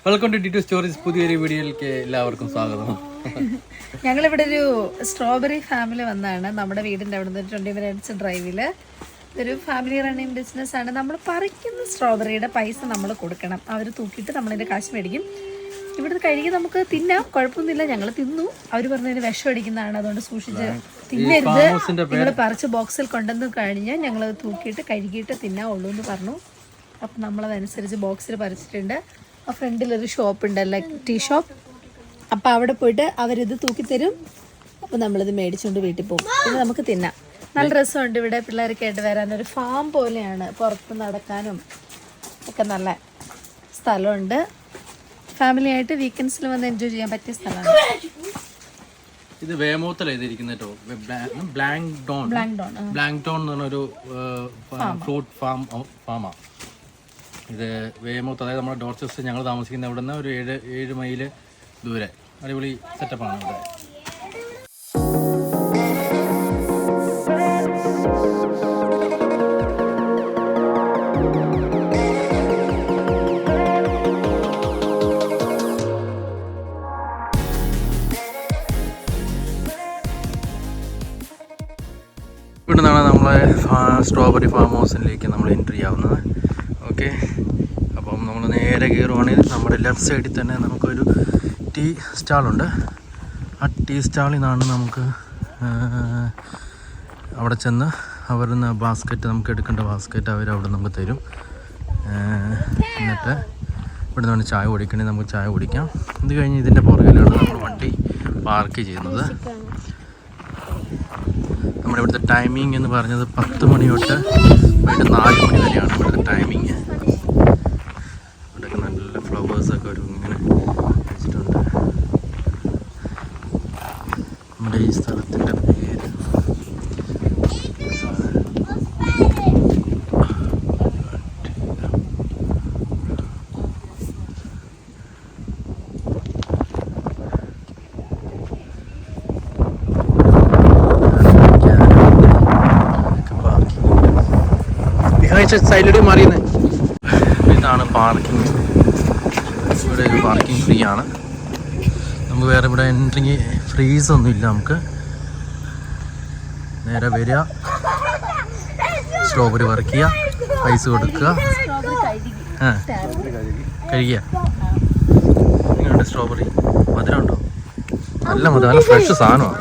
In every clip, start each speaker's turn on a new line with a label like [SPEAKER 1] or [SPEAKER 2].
[SPEAKER 1] Welcome to ടി2 stories. പുതിയൊരു വീഡിയോയിലേക്ക് എല്ലാവർക്കും സ്വാഗതം.
[SPEAKER 2] ഞങ്ങളിവിടെ ഒരു സ്ട്രോബെറി ഫാമിലി വന്നതാണ്. നമ്മുടെ വീടിൻ്റെ അവിടെ നിന്ന് 20 മിനിറ്റ്സ് ഡ്രൈവിൽ. ഇതൊരു ഫാമിലി റണ്ണിങ് ബിസിനസ്സാണ്. നമ്മൾ പറിക്കുന്ന സ്ട്രോബെറിയുടെ പൈസ നമ്മൾ കൊടുക്കണം. അവർ തൂക്കിയിട്ട് നമ്മളതിൻ്റെ കാശ് മേടിക്കും. ഇവിടുത്തെ കഴുകി നമുക്ക് തിന്നാം, കുഴപ്പമൊന്നുമില്ല. ഞങ്ങൾ തിന്നു. അവർ പറഞ്ഞതിന് വിഷം അടിക്കുന്നതാണ്, അതുകൊണ്ട് സൂക്ഷിച്ച് തിന്നരുത്. നിങ്ങൾ പറിച്ച് ബോക്സിൽ കൊണ്ടുവന്ന് കഴിഞ്ഞാൽ ഞങ്ങൾ തൂക്കിയിട്ട് കഴുകിയിട്ട് തിന്നാവുള്ളൂ എന്ന് പറഞ്ഞു. അപ്പം നമ്മളതനുസരിച്ച് ബോക്സിൽ പറിച്ചിട്ടുണ്ട്. ആ ഫ്രണ്ടിലൊരു ഷോപ്പുണ്ട്, ലൈക്ക് ടീ ഷോപ്പ്. അപ്പോൾ അവിടെ പോയിട്ട് അവരിത് തൂക്കിത്തരും. അപ്പോൾ നമ്മളിത് മേടിച്ചുകൊണ്ട് വീട്ടിൽ പോകും. പിന്നെ നമുക്ക് തിന്നാം. നല്ല രസമുണ്ട് ഇവിടെ പിള്ളേരൊക്കെ ആയിട്ട് വരാൻ. ഒരു ഫാം പോലെയാണ്, പുറത്ത് നടക്കാനും ഒക്കെ നല്ല സ്ഥലമുണ്ട്. ഫാമിലി ആയിട്ട് വീക്കെൻഡ്സിൽ വന്ന് എൻജോയ് ചെയ്യാൻ പറ്റിയ സ്ഥലമാണ്.
[SPEAKER 1] ഇത് വേമോത്തല എഴുതിയിരിക്കുന്ന ബ്ലാങ്ക്ടോൺ എന്ന് പറഞ്ഞൊരു ഫ്രൂട്ട് ഫാമാണ്. ഇത് വേമോത്ത്, അതായത് നമ്മുടെ ഡോർച്ചസ്റ്റർ ഞങ്ങൾ താമസിക്കുന്ന ഇവിടെ നിന്ന് ഒരു 7 മൈൽ ദൂരെ. അടിപൊളി സെറ്റപ്പാണ് ഇവിടെ. ഇവിടെ നിന്നാണ് നമ്മളെ സ്ട്രോബെറി ഫാം ഹൗസിലേക്ക് നമ്മൾ എൻട്രി ആവുന്നത്. ഓക്കെ, അപ്പം നമ്മൾ നേരെ കയറുവാണെങ്കിൽ നമ്മുടെ ലെഫ്റ്റ് സൈഡിൽ തന്നെ നമുക്കൊരു ടീ സ്റ്റാളുണ്ട്. ആ ടീ സ്റ്റാളിൽ നിന്നാണ് നമുക്ക് അവിടെ ചെന്ന് അവരുന്ന് ബാസ്ക്കറ്റ്, നമുക്ക് എടുക്കേണ്ട ബാസ്ക്കറ്റ് അവർ അവിടെ നമുക്ക് തരും. എന്നിട്ട് ഇവിടെ നിന്നാണ് ചായ കുടിക്കണമെങ്കിൽ നമുക്ക് ചായ കുടിക്കാം. ഇത് കഴിഞ്ഞ് ഇതിൻ്റെ പുറകിലാണ് നമ്മൾ വണ്ടി പാർക്ക് ചെയ്യുന്നത്. നമ്മുടെ ഇവിടുത്തെ ടൈമിംഗ് എന്ന് പറഞ്ഞത് 10 മണി തൊട്ട് വൈകിട്ട് 4 മണി വരെയാണ് ഇവിടുത്തെ ടൈമിങ്. ഇവിടെയൊക്കെ നല്ല ഫ്ലവേഴ്സൊക്കെ ഒരു ഇങ്ങനെ വെച്ചിട്ടുണ്ട്. നമ്മുടെ ഈ സ്ഥലത്തിൻ്റെ പേര് സൈഡിലൂടെ മാറിയുന്നത്. ഇതാണ് പാർക്കിംഗ്. ഇവിടെ ഒരു പാർക്കിംഗ് ഫ്രീ ആണ്. നമുക്ക് വേറെ ഇവിടെ എൻട്രി ഫ്രീസൊന്നും ഇല്ല. നമുക്ക് നേരെ വരിക, സ്ട്രോബെറി പറിക്കുക, പൈസ കൊടുക്കുക, കഴിക്കുക. ഇങ്ങനെയുണ്ട് സ്ട്രോബെറി. മധുരം ഉണ്ടോ? നല്ല മധുരം, നല്ല ഫ്രഷ് സാധനമാണ്.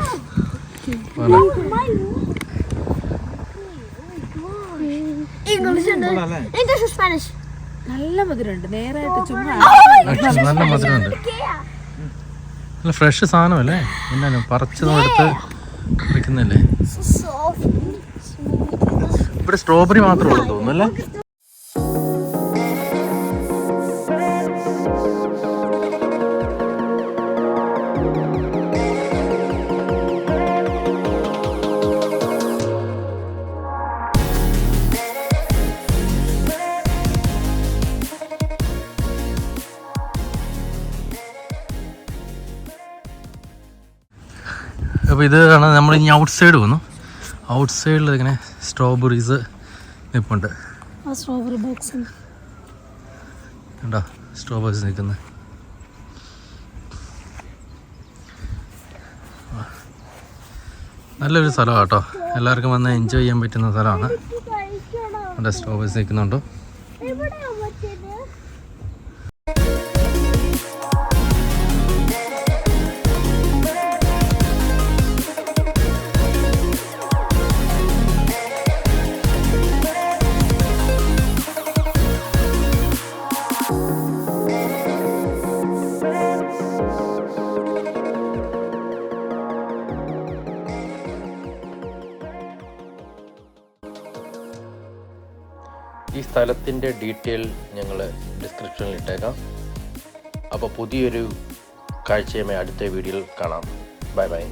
[SPEAKER 2] നല്ല മധുരമുണ്ട്. നേരായിട്ട് ചുമ്മാ
[SPEAKER 1] നല്ല മധുരമുണ്ട്. നല്ല ഫ്രഷ് സാധനമല്ലേ? എന്നാലും പറിച്ചതെടുത്ത് കുടിക്കുന്നല്ലേ. ഇവിടെ സ്ട്രോബെറി മാത്രമേ ഉള്ളൂ തോന്നുന്നു അല്ലേ? അപ്പോൾ ഇതാണ് നമ്മൾ ഇനി ഔട്ട് സൈഡ് വന്നു. ഔട്ട് സൈഡിൽ ഇങ്ങനെ സ്ട്രോബെറീസ് നിൽപ്പുണ്ട്.
[SPEAKER 2] സ്ട്രോബെറി ബോക്സ്
[SPEAKER 1] കണ്ടോ, സ്ട്രോബെറീസ് നിൽക്കുന്നത്. നല്ലൊരു സ്ഥലമാണ് കേട്ടോ. എല്ലാവർക്കും വന്ന് എൻജോയ് ചെയ്യാൻ പറ്റുന്ന സ്ഥലമാണ്. അവിടെ സ്ട്രോബെറീസ് നിൽക്കുന്നുണ്ടോ? ഈ സ്ഥലത്തിൻ്റെ ഡീറ്റെയിൽ ഞങ്ങൾ ഡിസ്ക്രിപ്ഷനിൽ ഇട്ടേക്കാം. അപ്പോൾ പുതിയൊരു കാഴ്ചയുമായി അടുത്ത വീഡിയോയിൽ കാണാം. Bye bye.